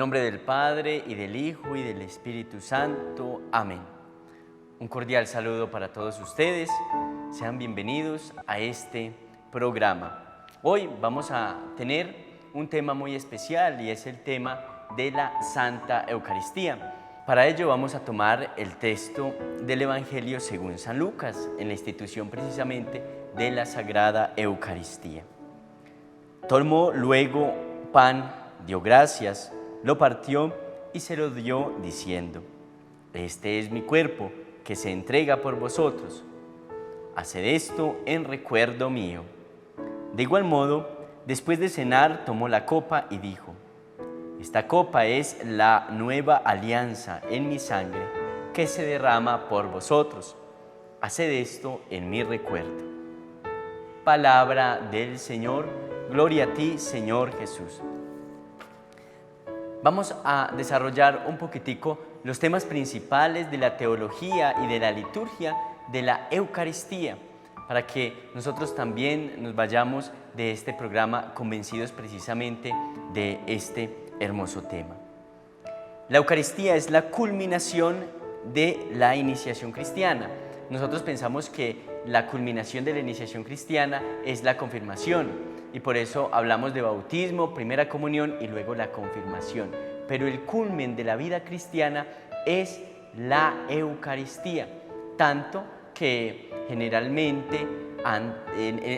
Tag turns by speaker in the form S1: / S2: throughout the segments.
S1: nombre del Padre, y del Hijo, y del Espíritu Santo. Amén. Un cordial saludo para todos ustedes. Sean bienvenidos a este programa. Hoy vamos a tener un tema muy especial y es el tema de la Santa Eucaristía. Para ello vamos a tomar el texto del Evangelio según San Lucas, en la institución precisamente de la Sagrada Eucaristía. Tomó luego pan, dio gracias, lo partió y se lo dio diciendo: Este es mi cuerpo, que se entrega por vosotros. Haced esto en recuerdo mío. De igual modo, después de cenar, tomó la copa y dijo: Esta copa es la nueva alianza en mi sangre, que se derrama por vosotros. Haced esto en mi recuerdo. Palabra del Señor. Gloria a ti, Señor Jesús. Vamos a desarrollar un poquitico los temas principales de la teología y de la liturgia de la Eucaristía, para que nosotros también nos vayamos de este programa convencidos precisamente de este hermoso tema. La Eucaristía es la culminación de la iniciación cristiana. Nosotros pensamos que la culminación de la iniciación cristiana es la confirmación, y por eso hablamos de bautismo, primera comunión y luego la confirmación. Pero el culmen de la vida cristiana es la Eucaristía, tanto que generalmente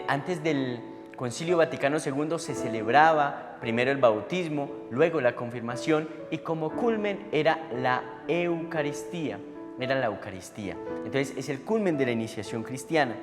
S1: antes del Concilio Vaticano II se celebraba primero el bautismo, luego la confirmación, y como culmen era la Eucaristía. Entonces es el culmen de la iniciación cristiana.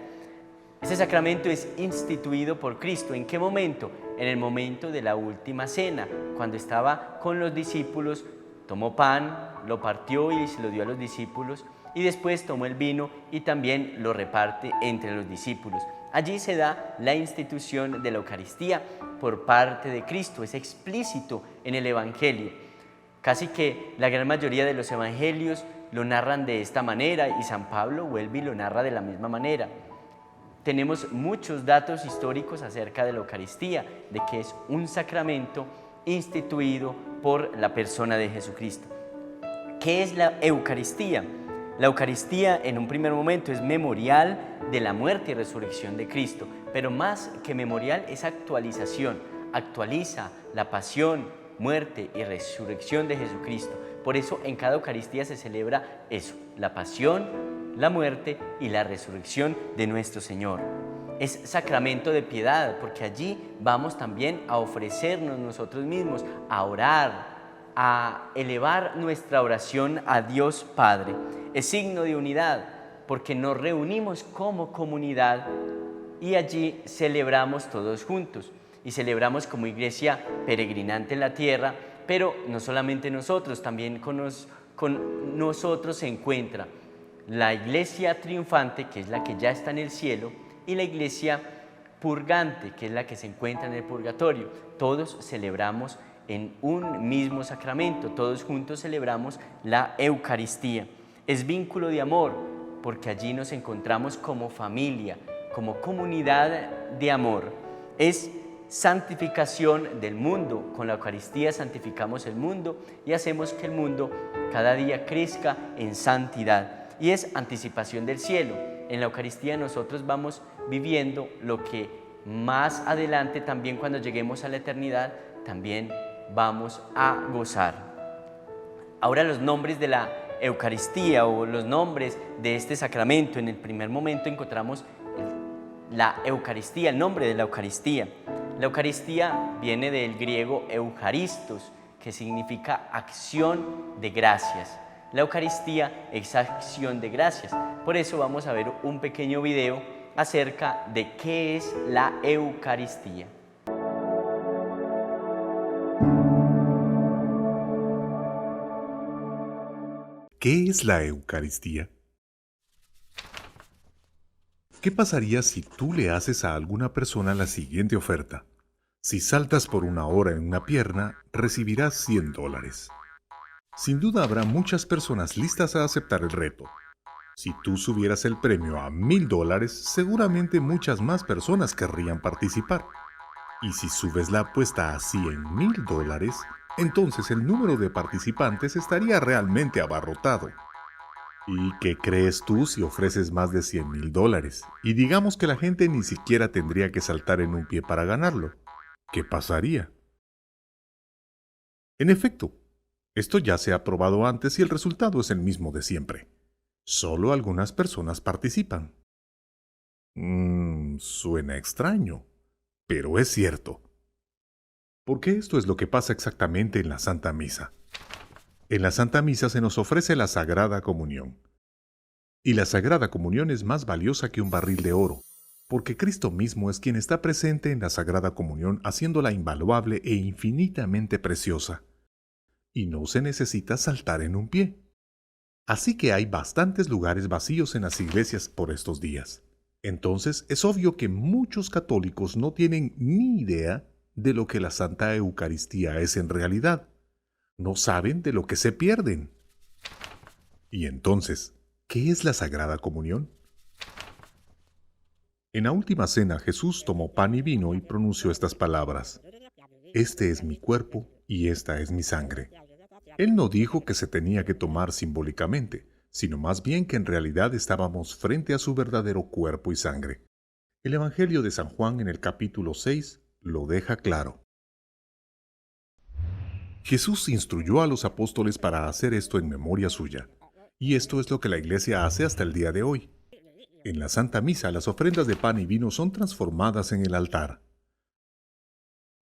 S1: Este sacramento es instituido por Cristo. ¿En qué momento? En el momento de la última cena, cuando estaba con los discípulos, tomó pan, lo partió y se lo dio a los discípulos, y después tomó el vino y también lo reparte entre los discípulos. Allí se da la institución de la Eucaristía por parte de Cristo. Es explícito en el Evangelio. Casi que la gran mayoría de los evangelios lo narran de esta manera, y San Pablo vuelve y lo narra de la misma manera. Tenemos muchos datos históricos acerca de la Eucaristía, de que es un sacramento instituido por la persona de Jesucristo. ¿Qué es la Eucaristía? La Eucaristía en un primer momento es memorial de la muerte y resurrección de Cristo, pero más que memorial es actualización. Actualiza la pasión, muerte y resurrección de Jesucristo. Por eso en cada Eucaristía se celebra eso, la pasión, la muerte y la resurrección de nuestro Señor. Es sacramento de piedad, porque allí vamos también a ofrecernos nosotros mismos, a orar, a elevar nuestra oración a Dios Padre. Es signo de unidad, porque nos reunimos como comunidad y allí celebramos todos juntos. Y celebramos como iglesia peregrinante en la tierra, pero no solamente nosotros, también con nosotros se encuentra la iglesia triunfante, que es la que ya está en el cielo, y la iglesia purgante, que es la que se encuentra en el purgatorio. Todos celebramos en un mismo sacramento, todos juntos celebramos la Eucaristía. Es vínculo de amor, porque allí nos encontramos como familia, como comunidad de amor. Es santificación del mundo. Con la Eucaristía santificamos el mundo y hacemos que el mundo cada día crezca en santidad. Y es anticipación del cielo. En la Eucaristía nosotros vamos viviendo lo que más adelante, también cuando lleguemos a la eternidad, también vamos a gozar. Ahora los nombres de la Eucaristía o los nombres de este sacramento. En el primer momento encontramos la Eucaristía, el nombre de la Eucaristía. La Eucaristía viene del griego eucharistos, que significa acción de gracias. La Eucaristía es acción de gracias. Por eso vamos a ver un pequeño video acerca de qué es la Eucaristía.
S2: ¿Qué es la Eucaristía? ¿Qué pasaría si tú le haces a alguna persona la siguiente oferta? Si saltas por una hora en una pierna, recibirás $100. Sin duda habrá muchas personas listas a aceptar el reto. Si tú subieras el premio a $1000, seguramente muchas más personas querrían participar. Y si subes la apuesta a $100,000, entonces el número de participantes estaría realmente abarrotado. ¿Y qué crees tú si ofreces más de $100,000? Y digamos que la gente ni siquiera tendría que saltar en un pie para ganarlo. ¿Qué pasaría? En efecto, esto ya se ha probado antes y el resultado es el mismo de siempre. Solo algunas personas participan. Suena extraño, pero es cierto. Porque esto es lo que pasa exactamente en la Santa Misa. En la Santa Misa se nos ofrece la Sagrada Comunión. Y la Sagrada Comunión es más valiosa que un barril de oro, porque Cristo mismo es quien está presente en la Sagrada Comunión haciéndola invaluable e infinitamente preciosa. Y no se necesita saltar en un pie. Así que hay bastantes lugares vacíos en las iglesias por estos días. Entonces es obvio que muchos católicos no tienen ni idea de lo que la Santa Eucaristía es en realidad. No saben de lo que se pierden. Y entonces, ¿qué es la Sagrada Comunión? En la última cena Jesús tomó pan y vino y pronunció estas palabras: Este es mi cuerpo y esta es mi sangre. Él no dijo que se tenía que tomar simbólicamente, sino más bien que en realidad estábamos frente a su verdadero cuerpo y sangre. El Evangelio de San Juan en el capítulo 6 lo deja claro. Jesús instruyó a los apóstoles para hacer esto en memoria suya, y esto es lo que la Iglesia hace hasta el día de hoy. En la Santa Misa, las ofrendas de pan y vino son transformadas en el altar.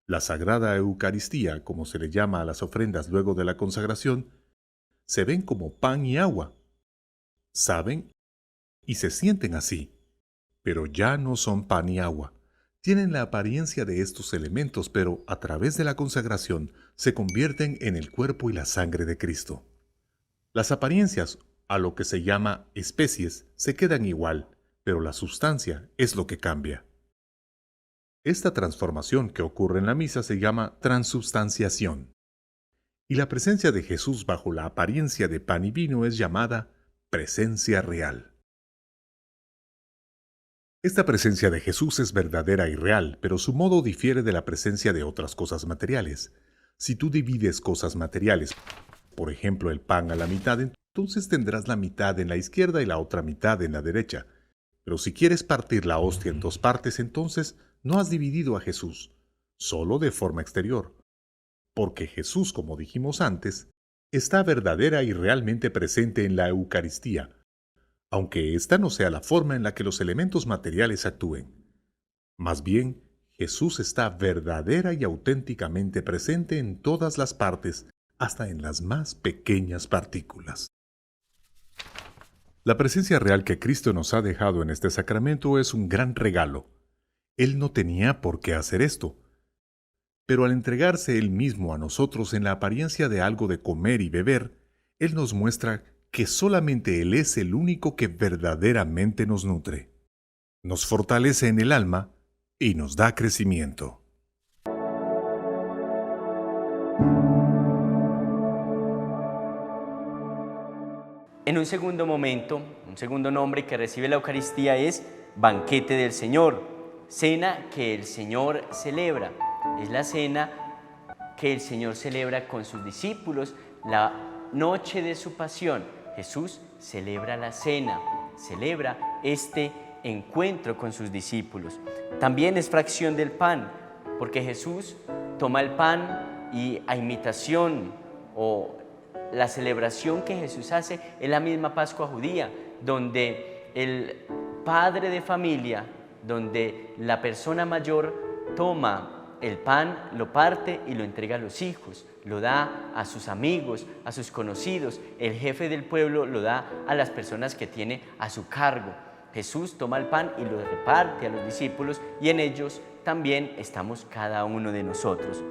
S2: La Sagrada Eucaristía, como se le llama a las ofrendas luego de la consagración, se ven como pan y agua. Saben y se sienten así, pero ya no son pan y agua. Tienen la apariencia de estos elementos, pero a través de la consagración se convierten en el cuerpo y la sangre de Cristo. Las apariencias, a lo que se llama especies, se quedan igual, pero la sustancia es lo que cambia. Esta transformación que ocurre en la misa se llama transubstanciación. Y la presencia de Jesús bajo la apariencia de pan y vino es llamada presencia real. Esta presencia de Jesús es verdadera y real, pero su modo difiere de la presencia de otras cosas materiales. Si tú divides cosas materiales, por ejemplo el pan a la mitad, entonces tendrás la mitad en la izquierda y la otra mitad en la derecha. Pero si quieres partir la hostia en dos partes, entonces no has dividido a Jesús, solo de forma exterior. Porque Jesús, como dijimos antes, está verdadera y realmente presente en la Eucaristía, aunque esta no sea la forma en la que los elementos materiales actúen. Más bien, Jesús está verdadera y auténticamente presente en todas las partes, hasta en las más pequeñas partículas. La presencia real que Cristo nos ha dejado en este sacramento es un gran regalo. Él no tenía por qué hacer esto, pero al entregarse Él mismo a nosotros en la apariencia de algo de comer y beber, Él nos muestra que solamente Él es el único que verdaderamente nos nutre, nos fortalece en el alma y nos da crecimiento.
S1: En un segundo momento, un segundo nombre que recibe la Eucaristía es banquete del Señor, cena que el Señor celebra. Es la cena que el Señor celebra con sus discípulos la noche de su pasión. Jesús celebra la cena, celebra este encuentro con sus discípulos. También es fracción del pan, porque Jesús toma el pan y a imitación o la celebración que Jesús hace es la misma Pascua judía, donde el padre de familia, donde la persona mayor toma el pan, lo parte y lo entrega a los hijos, lo da a sus amigos, a sus conocidos. El jefe del pueblo lo da a las personas que tiene a su cargo. Jesús toma el pan y lo reparte a los discípulos y en ellos también estamos cada uno de nosotros.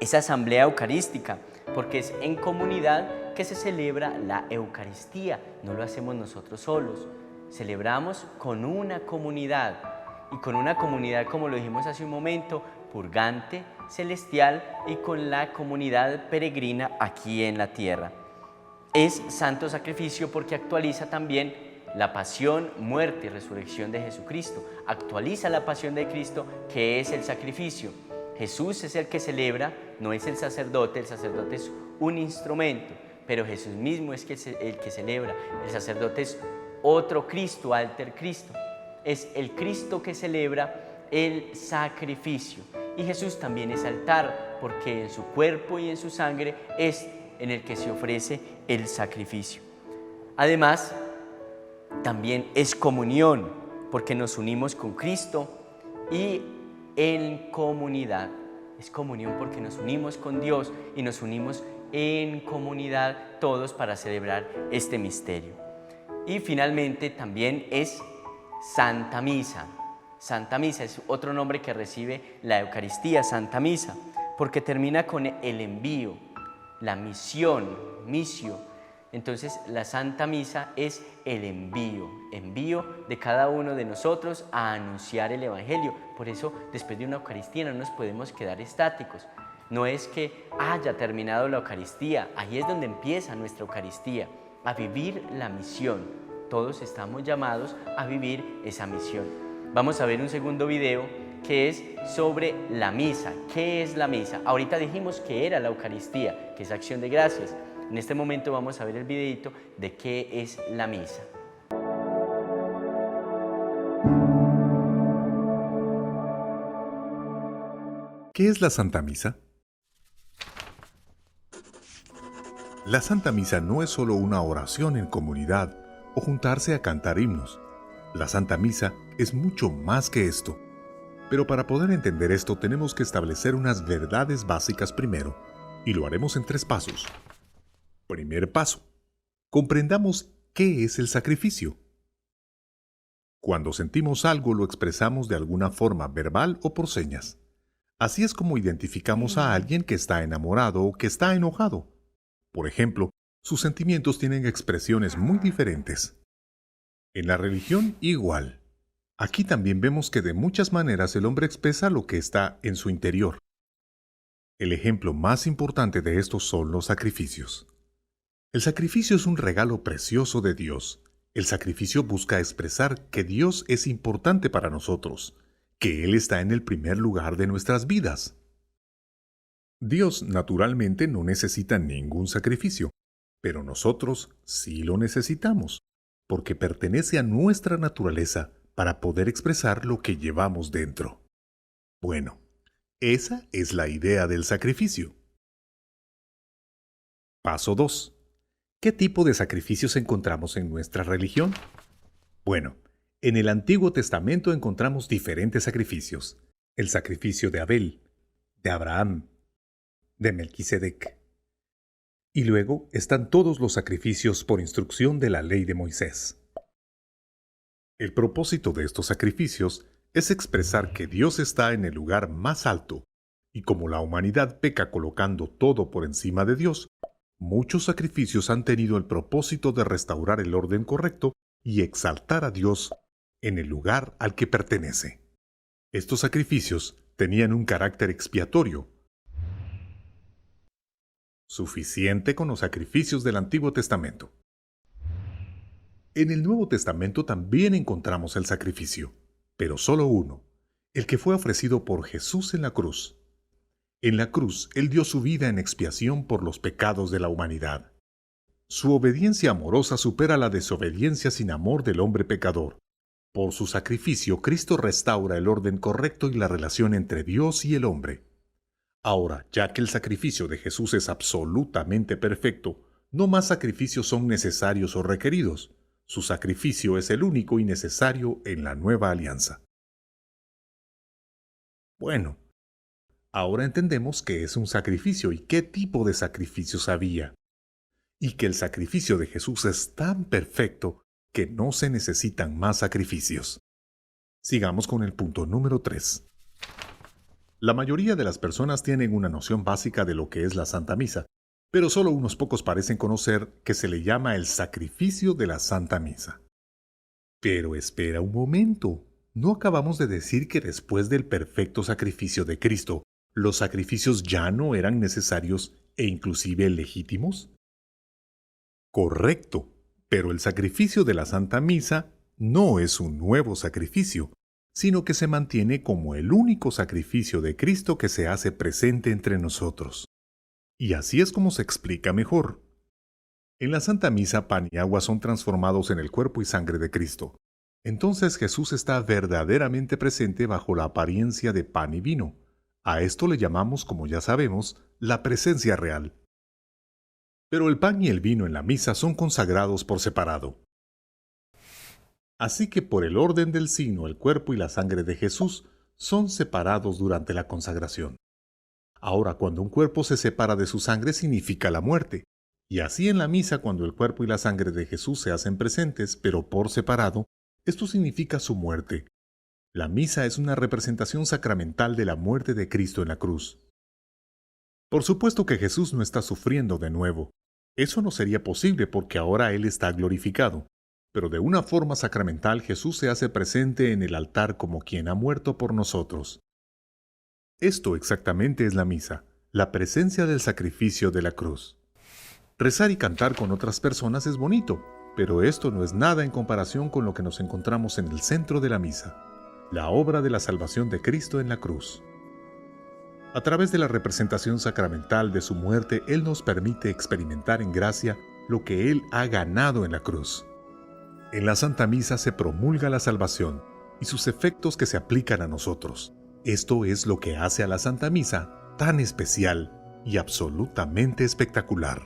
S1: Esa asamblea eucarística, porque es en comunidad que se celebra la Eucaristía, no lo hacemos nosotros solos, celebramos con una comunidad y con una comunidad, como lo dijimos hace un momento, purgante, celestial y con la comunidad peregrina aquí en la tierra. Es santo sacrificio porque actualiza también la pasión, muerte y resurrección de Jesucristo, actualiza la pasión de Cristo que es el sacrificio. Jesús es el que celebra, no es el sacerdote es un instrumento, pero Jesús mismo es el que celebra. El sacerdote es otro Cristo, alter Cristo. Es el Cristo que celebra el sacrificio. Y Jesús también es altar, porque en su cuerpo y en su sangre es en el que se ofrece el sacrificio. Además, también es comunión, porque nos unimos con Cristo y en comunidad. Es comunión porque nos unimos con Dios y nos unimos en comunidad todos para celebrar este misterio. Y finalmente también es Santa Misa. Santa Misa es otro nombre que recibe la Eucaristía, Santa Misa, porque termina con el envío, la misión, misio. Entonces la Santa Misa es el envío de cada uno de nosotros a anunciar el Evangelio. Por eso después de una Eucaristía no nos podemos quedar estáticos. No es que haya terminado la Eucaristía, ahí es donde empieza nuestra Eucaristía, a vivir la misión. Todos estamos llamados a vivir esa misión. Vamos a ver un segundo video que es sobre la misa. ¿Qué es la misa? Ahorita dijimos que era la Eucaristía, que es acción de gracias. En este momento vamos a ver el videito de qué es la misa.
S2: ¿Qué es la Santa Misa? La Santa Misa no es solo una oración en comunidad o juntarse a cantar himnos. La Santa Misa es mucho más que esto. Pero para poder entender esto tenemos que establecer unas verdades básicas primero, y lo haremos en 3 pasos. Primer paso. Comprendamos qué es el sacrificio. Cuando sentimos algo lo expresamos de alguna forma verbal o por señas. Así es como identificamos a alguien que está enamorado o que está enojado. Por ejemplo, sus sentimientos tienen expresiones muy diferentes. En la religión, igual. Aquí también vemos que de muchas maneras el hombre expresa lo que está en su interior. El ejemplo más importante de estos son los sacrificios. El sacrificio es un regalo precioso de Dios. El sacrificio busca expresar que Dios es importante para nosotros, que Él está en el primer lugar de nuestras vidas. Dios naturalmente no necesita ningún sacrificio, pero nosotros sí lo necesitamos, porque pertenece a nuestra naturaleza para poder expresar lo que llevamos dentro. Bueno, esa es la idea del sacrificio. Paso 2. ¿Qué tipo de sacrificios encontramos en nuestra religión? Bueno, en el Antiguo Testamento encontramos diferentes sacrificios. El sacrificio de Abel, de Abraham, de Melquisedec. Y luego están todos los sacrificios por instrucción de la ley de Moisés. El propósito de estos sacrificios es expresar que Dios está en el lugar más alto, y como la humanidad peca colocando todo por encima de Dios, muchos sacrificios han tenido el propósito de restaurar el orden correcto y exaltar a Dios en el lugar al que pertenece. Estos sacrificios tenían un carácter expiatorio, suficiente con los sacrificios del Antiguo Testamento. En el Nuevo Testamento también encontramos el sacrificio, pero solo uno, el que fue ofrecido por Jesús en la cruz. En la cruz, Él dio su vida en expiación por los pecados de la humanidad. Su obediencia amorosa supera la desobediencia sin amor del hombre pecador. Por su sacrificio, Cristo restaura el orden correcto y la relación entre Dios y el hombre. Ahora, ya que el sacrificio de Jesús es absolutamente perfecto, no más sacrificios son necesarios o requeridos. Su sacrificio es el único y necesario en la nueva alianza. Bueno, ahora entendemos qué es un sacrificio y qué tipo de sacrificios había. Y que el sacrificio de Jesús es tan perfecto que no se necesitan más sacrificios. Sigamos con el punto número 3. La mayoría de las personas tienen una noción básica de lo que es la Santa Misa, pero solo unos pocos parecen conocer que se le llama el sacrificio de la Santa Misa. Pero espera un momento, ¿no acabamos de decir que después del perfecto sacrificio de Cristo, los sacrificios ya no eran necesarios e inclusive legítimos? Correcto, pero el sacrificio de la Santa Misa no es un nuevo sacrificio, sino que se mantiene como el único sacrificio de Cristo que se hace presente entre nosotros. Y así es como se explica mejor. En la Santa Misa, pan y agua son transformados en el cuerpo y sangre de Cristo. Entonces Jesús está verdaderamente presente bajo la apariencia de pan y vino. A esto le llamamos, como ya sabemos, la presencia real. Pero el pan y el vino en la misa son consagrados por separado. Así que por el orden del signo, el cuerpo y la sangre de Jesús son separados durante la consagración. Ahora, cuando un cuerpo se separa de su sangre, significa la muerte. Y así en la misa, cuando el cuerpo y la sangre de Jesús se hacen presentes, pero por separado, esto significa su muerte. La misa es una representación sacramental de la muerte de Cristo en la cruz. Por supuesto que Jesús no está sufriendo de nuevo. Eso no sería posible porque ahora Él está glorificado. Pero de una forma sacramental Jesús se hace presente en el altar como quien ha muerto por nosotros. Esto exactamente es la misa, la presencia del sacrificio de la cruz. Rezar y cantar con otras personas es bonito, pero esto no es nada en comparación con lo que nos encontramos en el centro de la misa, la obra de la salvación de Cristo en la cruz. A través de la representación sacramental de su muerte, Él nos permite experimentar en gracia lo que Él ha ganado en la cruz. En la Santa Misa se promulga la salvación y sus efectos que se aplican a nosotros. Esto es lo que hace a la Santa Misa tan especial y absolutamente espectacular.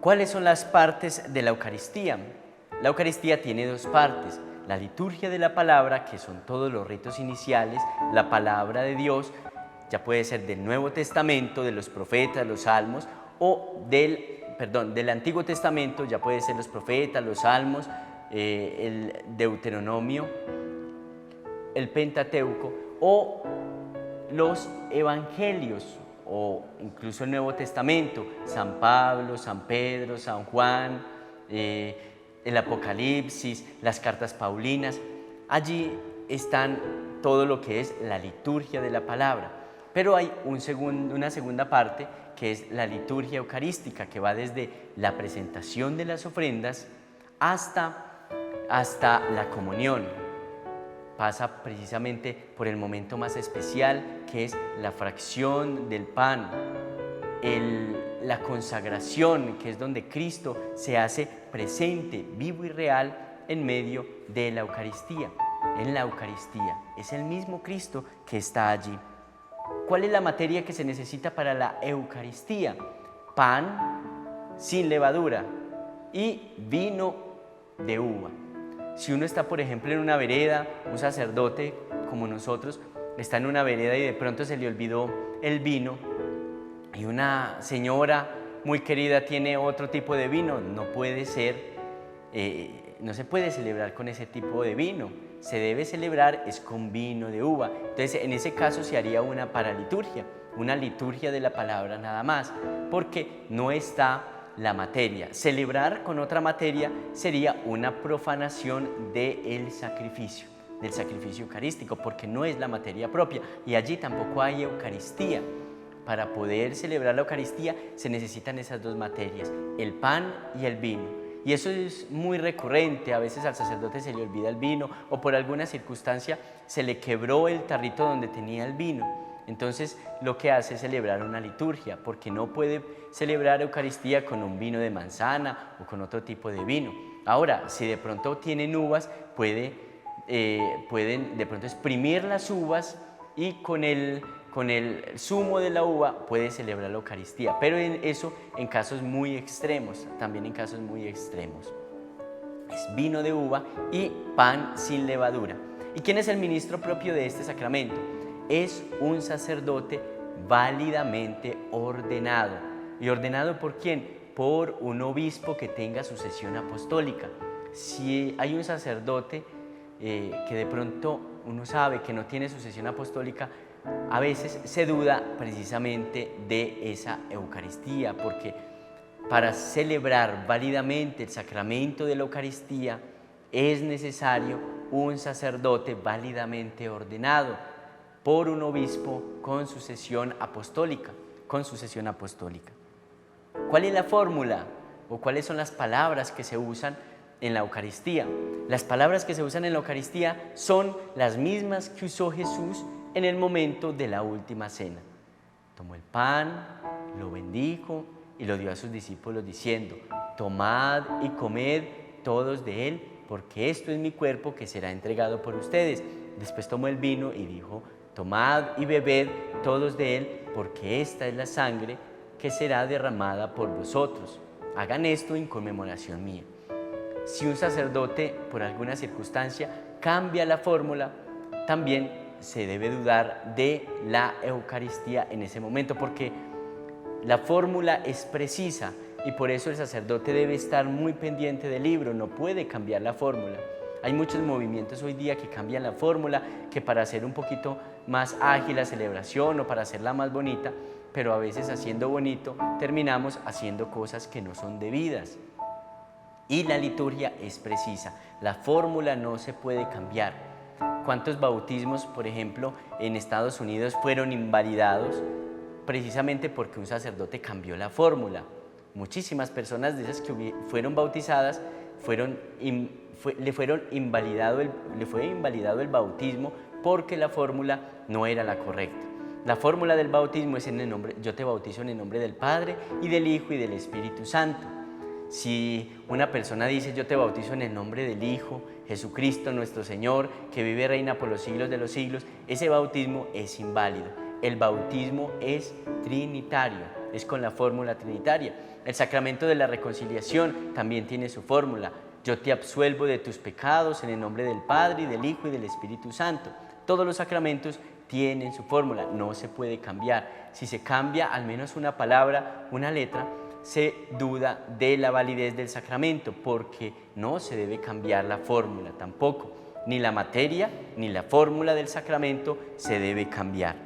S1: ¿Cuáles son las partes de la Eucaristía? La Eucaristía tiene dos partes: la liturgia de la palabra, que son todos los ritos iniciales, la palabra de Dios, ya puede ser del Nuevo Testamento, de los profetas, los salmos, o del Antiguo Testamento, ya puede ser los profetas, los salmos, el Deuteronomio, el Pentateuco, o los evangelios, o incluso el Nuevo Testamento, San Pablo, San Pedro, San Juan, el Apocalipsis, las cartas paulinas. Allí están todo lo que es la liturgia de la palabra. Pero hay una segunda parte, que es la liturgia eucarística, que va desde la presentación de las ofrendas hasta la comunión. Pasa precisamente por el momento más especial, que es la fracción del pan, la consagración, que es donde Cristo se hace presente, vivo y real, en medio de la Eucaristía. En la Eucaristía es el mismo Cristo que está allí. ¿Cuál es la materia que se necesita para la Eucaristía? Pan sin levadura y vino de uva. Si uno está, por ejemplo, en una vereda, un sacerdote como nosotros, está en una vereda y de pronto se le olvidó el vino, y una señora muy querida tiene otro tipo de vino, no puede ser, no se puede celebrar con ese tipo de vino. Se debe celebrar es con vino de uva. Entonces, en ese caso se haría una paraliturgia, una liturgia de la palabra nada más, porque no está la materia. Celebrar con otra materia sería una profanación del sacrificio eucarístico, porque no es la materia propia, y allí tampoco hay Eucaristía. Para poder celebrar la Eucaristía se necesitan esas dos materias, el pan y el vino. Y eso es muy recurrente. A veces al sacerdote se le olvida el vino, o por alguna circunstancia se le quebró el tarrito donde tenía el vino. Entonces lo que hace es celebrar una liturgia, porque no puede celebrar Eucaristía con un vino de manzana o con otro tipo de vino. Ahora, si de pronto tienen uvas, pueden de pronto exprimir las uvas, y con el zumo de la uva puede celebrar la Eucaristía, pero eso en casos muy extremos, también en casos muy extremos. Es vino de uva y pan sin levadura. ¿Y quién es el ministro propio de este sacramento? Es un sacerdote válidamente ordenado. ¿Y ordenado por quién? Por un obispo que tenga sucesión apostólica. Si hay un sacerdote que de pronto uno sabe que no tiene sucesión apostólica, a veces se duda precisamente de esa Eucaristía, porque para celebrar válidamente el sacramento de la Eucaristía es necesario un sacerdote válidamente ordenado por un obispo con sucesión apostólica. ¿Cuál es la fórmula o cuáles son las palabras que se usan en la Eucaristía? Las palabras que se usan en la Eucaristía son las mismas que usó Jesús en el momento de la última cena. Tomó el pan, lo bendijo y lo dio a sus discípulos diciendo: tomad y comed todos de él, porque esto es mi cuerpo que será entregado por ustedes. Después tomó el vino y dijo: tomad y bebed todos de él, porque esta es la sangre que será derramada por vosotros. Hagan esto en conmemoración mía. Si un sacerdote, por alguna circunstancia, cambia la fórmula, también se debe dudar de la Eucaristía en ese momento, porque la fórmula es precisa y por eso el sacerdote debe estar muy pendiente del libro, no puede cambiar la fórmula. Hay muchos movimientos hoy día que cambian la fórmula, que para hacer un poquito más ágil la celebración o para hacerla más bonita, pero a veces haciendo bonito terminamos haciendo cosas que no son debidas. Y la liturgia es precisa, la fórmula no se puede cambiar. ¿Cuántos bautismos, por ejemplo, en Estados Unidos fueron invalidados precisamente porque un sacerdote cambió la fórmula? Muchísimas personas de esas que fueron bautizadas le fue invalidado el bautismo porque la fórmula no era la correcta. La fórmula del bautismo es yo te bautizo en el nombre del Padre y del Hijo y del Espíritu Santo. Si una persona dice: yo te bautizo en el nombre del Hijo, Jesucristo nuestro Señor, que vive y reina por los siglos de los siglos, ese bautismo es inválido. El bautismo es trinitario, es con la fórmula trinitaria. El sacramento de la reconciliación también tiene su fórmula: yo te absuelvo de tus pecados en el nombre del Padre y del Hijo y del Espíritu Santo. Todos los sacramentos tienen su fórmula, no se puede cambiar. Si se cambia al menos una palabra, una letra, se duda de la validez del sacramento, porque no se debe cambiar la fórmula tampoco. Ni la materia ni la fórmula del sacramento se debe cambiar.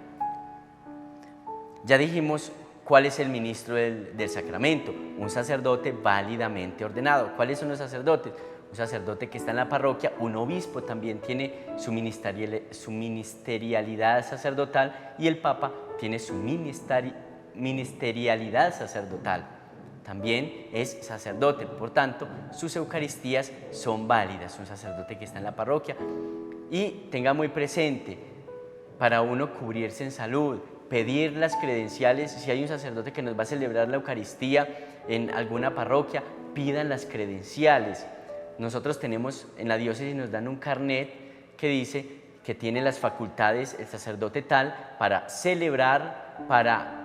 S1: Ya dijimos cuál es el ministro del sacramento: un sacerdote válidamente ordenado. ¿Cuáles son los sacerdotes? Un sacerdote que está en la parroquia, un obispo también tiene su ministerialidad sacerdotal y el Papa tiene su ministerialidad sacerdotal. También es sacerdote, por tanto, sus Eucaristías son válidas. Un sacerdote que está en la parroquia. Y tenga muy presente, para uno cubrirse en salud, pedir las credenciales, si hay un sacerdote que nos va a celebrar la Eucaristía en alguna parroquia, pidan las credenciales. Nosotros tenemos, en la diócesis nos dan un carnet que dice que tiene las facultades el sacerdote tal para celebrar, para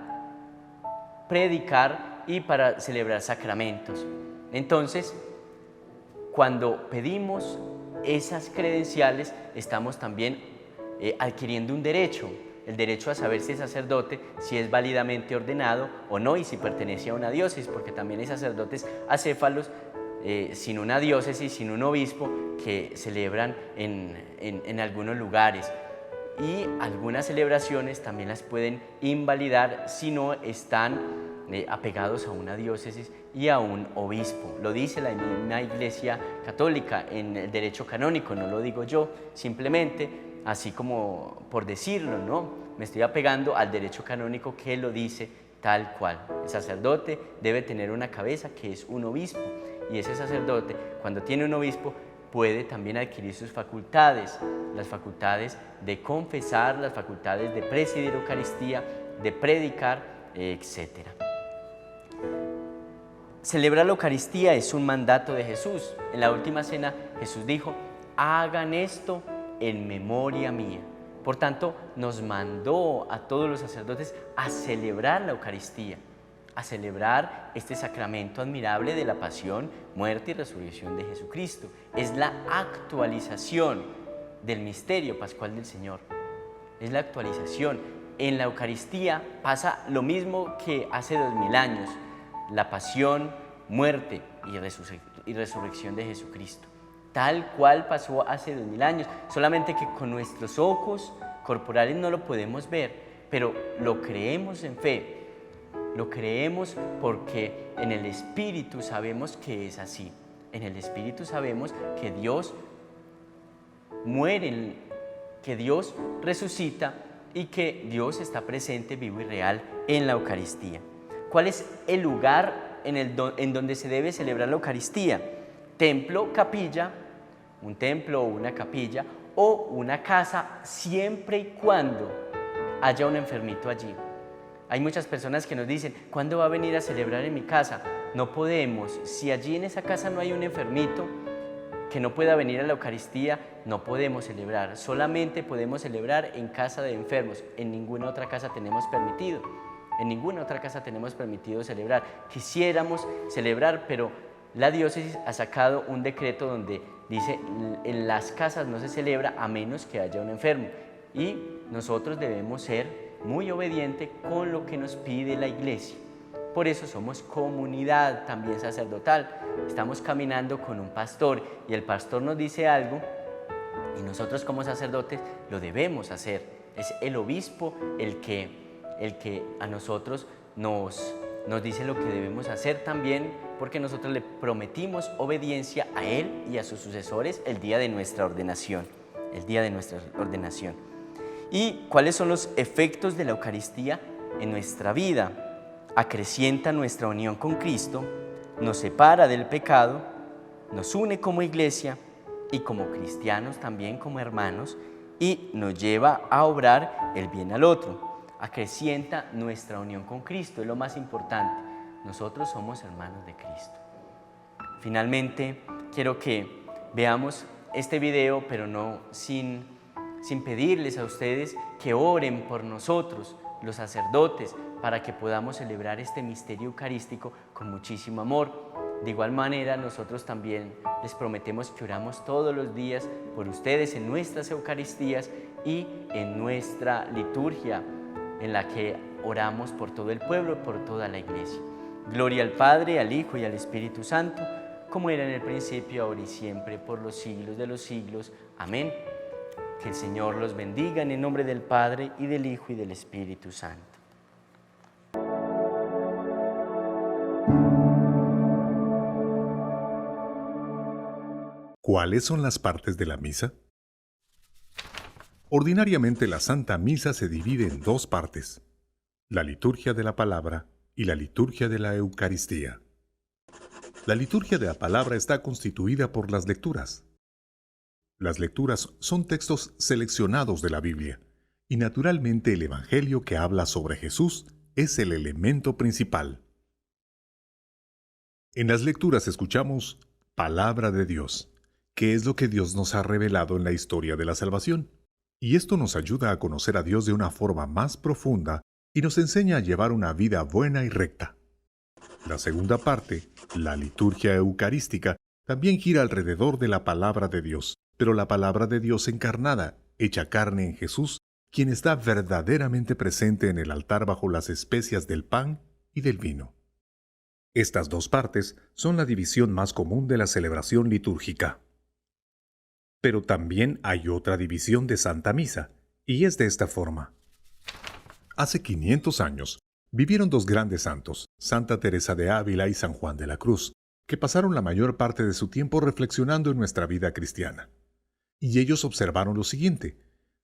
S1: predicar y para celebrar sacramentos. Entonces, cuando pedimos esas credenciales, estamos también adquiriendo un derecho, el derecho a saber si es sacerdote, si es válidamente ordenado o no y si pertenece a una diócesis, porque también hay sacerdotes acéfalos sin una diócesis, sin un obispo, que celebran en algunos lugares. Y algunas celebraciones también las pueden invalidar si no están apegados a una diócesis y a un obispo. Lo dice la misma Iglesia Católica en el derecho canónico, no lo digo yo, simplemente así como por decirlo, ¿no? Me estoy apegando al derecho canónico que lo dice tal cual. El sacerdote debe tener una cabeza que es un obispo, y ese sacerdote, cuando tiene un obispo, puede también adquirir sus facultades, las facultades de confesar, las facultades de presidir Eucaristía, de predicar, etc. Celebrar la Eucaristía es un mandato de Jesús. En la última cena Jesús dijo: hagan esto en memoria mía. Por tanto, nos mandó a todos los sacerdotes a celebrar la Eucaristía, a celebrar este sacramento admirable de la pasión, muerte y resurrección de Jesucristo. Es la actualización del misterio pascual del Señor. Es la actualización. En la Eucaristía pasa lo mismo que hace 2000 años, la pasión, muerte y resurrección de Jesucristo. Tal cual pasó hace 2000 años, solamente que con nuestros ojos corporales no lo podemos ver, pero lo creemos en fe. Lo creemos porque en el Espíritu sabemos que es así. En el Espíritu sabemos que Dios muere, que Dios resucita y que Dios está presente, vivo y real en la Eucaristía. ¿Cuál es el lugar en donde se debe celebrar la Eucaristía? Templo, capilla, un templo o una capilla, o una casa, siempre y cuando haya un enfermito allí. Hay muchas personas que nos dicen, ¿cuándo va a venir a celebrar en mi casa? No podemos. Si allí en esa casa no hay un enfermito que no pueda venir a la Eucaristía, no podemos celebrar. Solamente podemos celebrar en casa de enfermos. En ninguna otra casa tenemos permitido. En ninguna otra casa tenemos permitido celebrar. Quisiéramos celebrar, pero la diócesis ha sacado un decreto donde dice, en las casas no se celebra a menos que haya un enfermo. Y nosotros debemos ser muy obedientes con lo que nos pide la Iglesia. Por eso somos comunidad también sacerdotal. Estamos caminando con un pastor y el pastor nos dice algo y nosotros como sacerdotes lo debemos hacer. Es el obispo el que a nosotros nos dice lo que debemos hacer también, porque nosotros le prometimos obediencia a él y a sus sucesores el día de nuestra ordenación. ¿Y cuáles son los efectos de la Eucaristía en nuestra vida? Acrecienta nuestra unión con Cristo, nos separa del pecado, nos une como iglesia y como cristianos también como hermanos, y nos lleva a obrar el bien al otro. Acrecienta nuestra unión con Cristo, es lo más importante. Nosotros somos hermanos de Cristo. Finalmente, quiero que veamos este video, pero no sin pedirles a ustedes que oren por nosotros, los sacerdotes, para que podamos celebrar este misterio eucarístico con muchísimo amor. De igual manera, nosotros también les prometemos que oramos todos los días por ustedes en nuestras Eucaristías y en nuestra liturgia, en la que oramos por todo el pueblo, por toda la Iglesia. Gloria al Padre, al Hijo y al Espíritu Santo, como era en el principio, ahora y siempre, por los siglos de los siglos. Amén. Que el Señor los bendiga en el nombre del Padre, y del Hijo, y del Espíritu Santo.
S2: ¿Cuáles son las partes de la misa? Ordinariamente la Santa Misa se divide en dos partes: la liturgia de la palabra y la liturgia de la Eucaristía. La liturgia de la palabra está constituida por las lecturas. Las lecturas son textos seleccionados de la Biblia, y naturalmente el Evangelio que habla sobre Jesús es el elemento principal. En las lecturas escuchamos palabra de Dios, que es lo que Dios nos ha revelado en la historia de la salvación. Y esto nos ayuda a conocer a Dios de una forma más profunda y nos enseña a llevar una vida buena y recta. La segunda parte, la liturgia eucarística, también gira alrededor de la palabra de Dios, pero la palabra de Dios encarnada, hecha carne en Jesús, quien está verdaderamente presente en el altar bajo las especias del pan y del vino. Estas dos partes son la división más común de la celebración litúrgica. Pero también hay otra división de Santa Misa, y es de esta forma. Hace 500 años vivieron dos grandes santos, Santa Teresa de Ávila y San Juan de la Cruz, que pasaron la mayor parte de su tiempo reflexionando en nuestra vida cristiana. Y ellos observaron lo siguiente: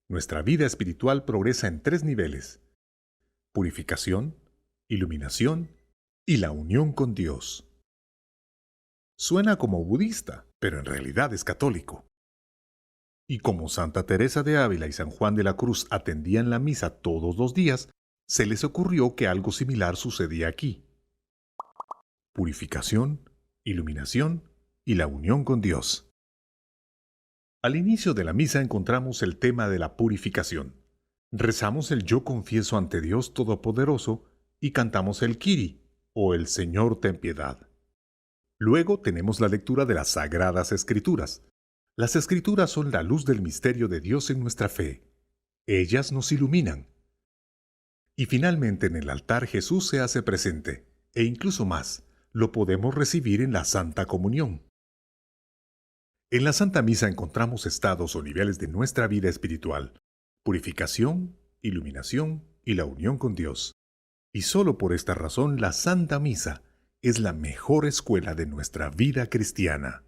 S2: nuestra vida espiritual progresa en 3 niveles: purificación, iluminación y la unión con Dios. Suena como budista, pero en realidad es católico. Y como Santa Teresa de Ávila y San Juan de la Cruz atendían la misa todos los días, se les ocurrió que algo similar sucedía aquí: purificación, iluminación y la unión con Dios. Al inicio de la misa encontramos el tema de la purificación. Rezamos el Yo confieso ante Dios Todopoderoso y cantamos el Kyrie, o el Señor ten piedad. Luego tenemos la lectura de las Sagradas Escrituras. Las Escrituras son la luz del misterio de Dios en nuestra fe. Ellas nos iluminan. Y finalmente en el altar Jesús se hace presente, e incluso más, lo podemos recibir en la Santa Comunión. En la Santa Misa encontramos estados o niveles de nuestra vida espiritual: purificación, iluminación y la unión con Dios. Y solo por esta razón la Santa Misa es la mejor escuela de nuestra vida cristiana.